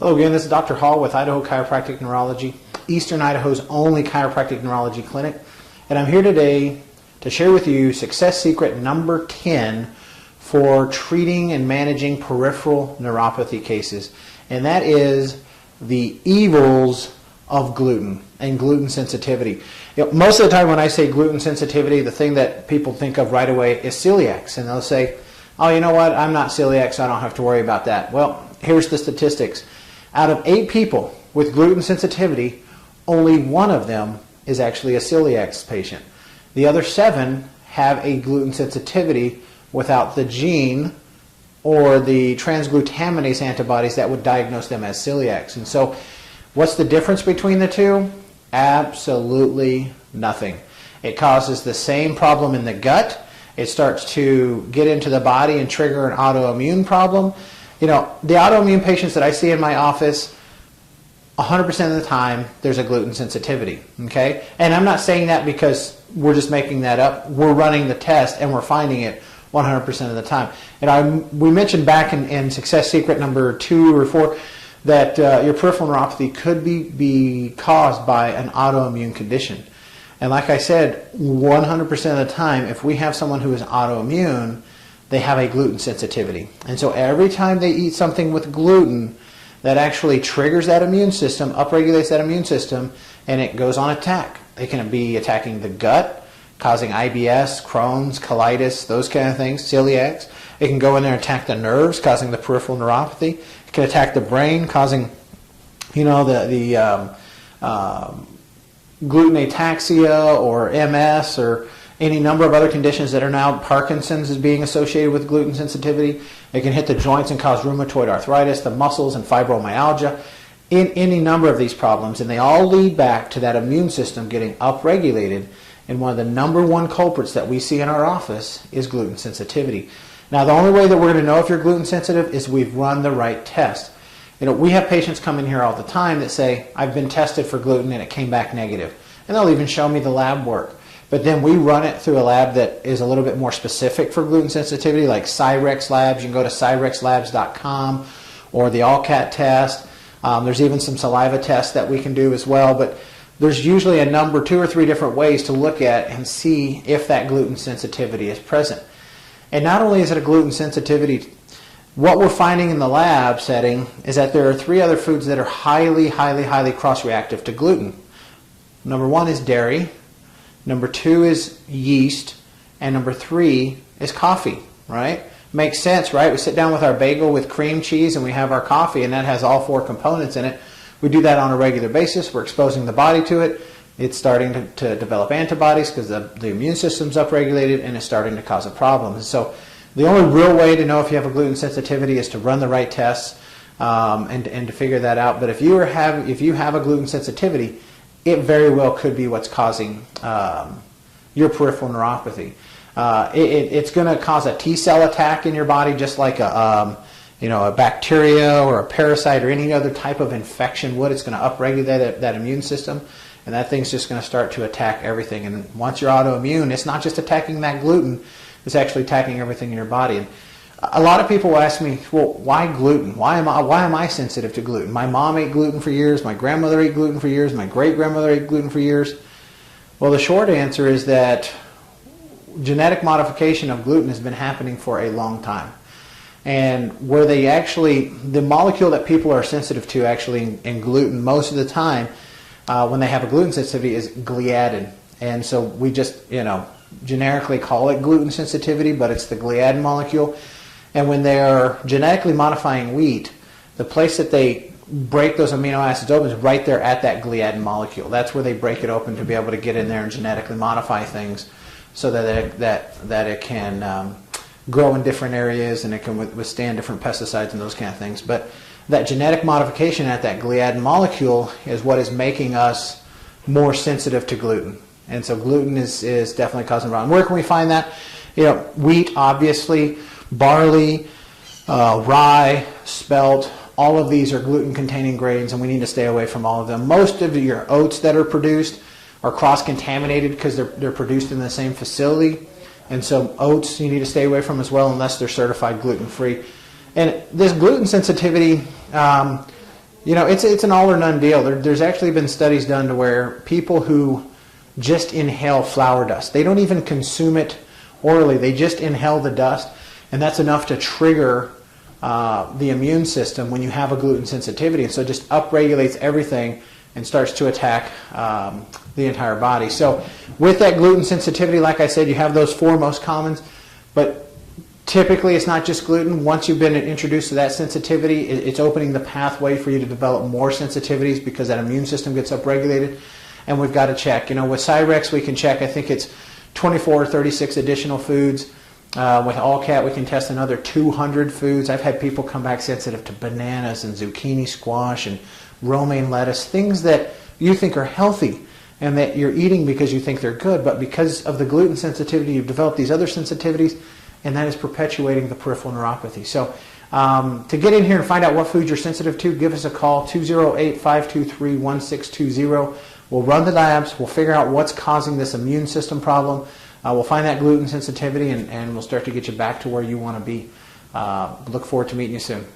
Hello again, this is Dr. Hall with Idaho Chiropractic Neurology, Eastern Idaho's only chiropractic neurology clinic. And I'm here today to share with you success secret number 10 for treating and managing peripheral neuropathy cases. And that is the evils of gluten and gluten sensitivity. Most of the time when I say gluten sensitivity, the thing that people think of right away is celiacs. And they'll say, oh, you know what, I'm not celiac, so I don't have to worry about that. Well, here's the statistics. Out of 8 people with gluten sensitivity, only one of them is actually a celiac patient. The other 7 have a gluten sensitivity without the gene or the transglutaminase antibodies that would diagnose them as celiacs. And so what's the difference between the two? Absolutely nothing. It causes the same problem in the gut. It starts to get into the body and trigger an autoimmune problem. You know, the autoimmune patients that I see in my office, 100% of the time, there's a gluten sensitivity, okay? And I'm not saying that because we're just making that up. We're running the test and we're finding it 100% of the time. And we mentioned back in success secret number 2 or 4 that your peripheral neuropathy could be caused by an autoimmune condition. And like I said, 100% of the time, if we have someone who is autoimmune, they have a gluten sensitivity. And so every time they eat something with gluten, that actually triggers that immune system, upregulates that immune system, and it goes on attack. It can be attacking the gut, causing IBS, Crohn's, colitis, those kind of things, celiacs. It can go in there and attack the nerves, causing the peripheral neuropathy. It can attack the brain, causing, you know, the gluten ataxia or MS or any number of other conditions that are now Parkinson's is being associated with gluten sensitivity. It can hit the joints and cause rheumatoid arthritis, the muscles and fibromyalgia, in any number of these problems. And they all lead back to that immune system getting upregulated. And one of the number 1 culprits that we see in our office is gluten sensitivity. Now, the only way that we're going to know if you're gluten sensitive is we've run the right test. You know, we have patients come in here all the time that say, I've been tested for gluten and it came back negative. And they'll even show me the lab work. But then we run it through a lab that is a little bit more specific for gluten sensitivity, like Cyrex Labs. You can go to cyrexlabs.com or the ALLCAT test. There's even some saliva tests that we can do as well. But there's usually a number, 2 or 3 different ways to look at and see if that gluten sensitivity is present. And not only is it a gluten sensitivity, what we're finding in the lab setting is that there are 3 other foods that are highly, highly, highly cross-reactive to gluten. Number 1 is dairy. Number 2 is yeast, and number 3 is coffee, right? Makes sense, right? We sit down with our bagel with cream cheese and we have our coffee, and that has all 4 components in it. We do that on a regular basis. We're exposing the body to it. It's starting to develop antibodies because the immune system's upregulated, and it's starting to cause a problem. And so the only real way to know if you have a gluten sensitivity is to run the right tests and to figure that out. But if you have a gluten sensitivity, it very well could be what's causing your peripheral neuropathy. It's going to cause a T-cell attack in your body, just like a bacteria or a parasite or any other type of infection would. It's going to upregulate that immune system, and that thing's just going to start to attack everything. And once you're autoimmune, it's not just attacking that gluten, it's actually attacking everything in your body. And a lot of people will ask me, well, why gluten? Why am I sensitive to gluten? My mom ate gluten for years, my grandmother ate gluten for years, my great-grandmother ate gluten for years. Well, the short answer is that genetic modification of gluten has been happening for a long time. And where the molecule that people are sensitive to actually in gluten most of the time when they have a gluten sensitivity is gliadin. And so we just, generically call it gluten sensitivity, but it's the gliadin molecule. And when they're genetically modifying wheat, the place that they break those amino acids open is right there at that gliadin molecule. That's where they break it open to be able to get in there and genetically modify things so that it can grow in different areas and it can withstand different pesticides and those kind of things. But that genetic modification at that gliadin molecule is what is making us more sensitive to gluten. And so gluten is definitely causing a problem. Where can we find that? Wheat, obviously, barley, rye, spelt, all of these are gluten-containing grains, and we need to stay away from all of them. Most of your oats that are produced are cross-contaminated because they're produced in the same facility. And so oats you need to stay away from as well unless they're certified gluten-free. And this gluten sensitivity, You know, it's an all or none deal. There's actually been studies done to where people who just inhale flour dust, they don't even consume it orally, they just inhale the dust, and that's enough to trigger the immune system when you have a gluten sensitivity. And so it just upregulates everything and starts to attack the entire body. So with that gluten sensitivity, like I said, you have those four most commons, but typically it's not just gluten. Once you've been introduced to that sensitivity, it's opening the pathway for you to develop more sensitivities because that immune system gets upregulated. And we've got to check. You know, with Cyrex we can check, I think it's 24 or 36 additional foods. With AllCat we can test another 200 foods. I've had people come back sensitive to bananas and zucchini squash and romaine lettuce, things that you think are healthy and that you're eating because you think they're good, but because of the gluten sensitivity you've developed these other sensitivities, and that is perpetuating the peripheral neuropathy. So to get in here and find out what foods you're sensitive to, give us a call, 208-523-1620. We'll run the labs, we'll figure out what's causing this immune system problem, we'll find that gluten sensitivity, and we'll start to get you back to where you want to be. Look forward to meeting you soon.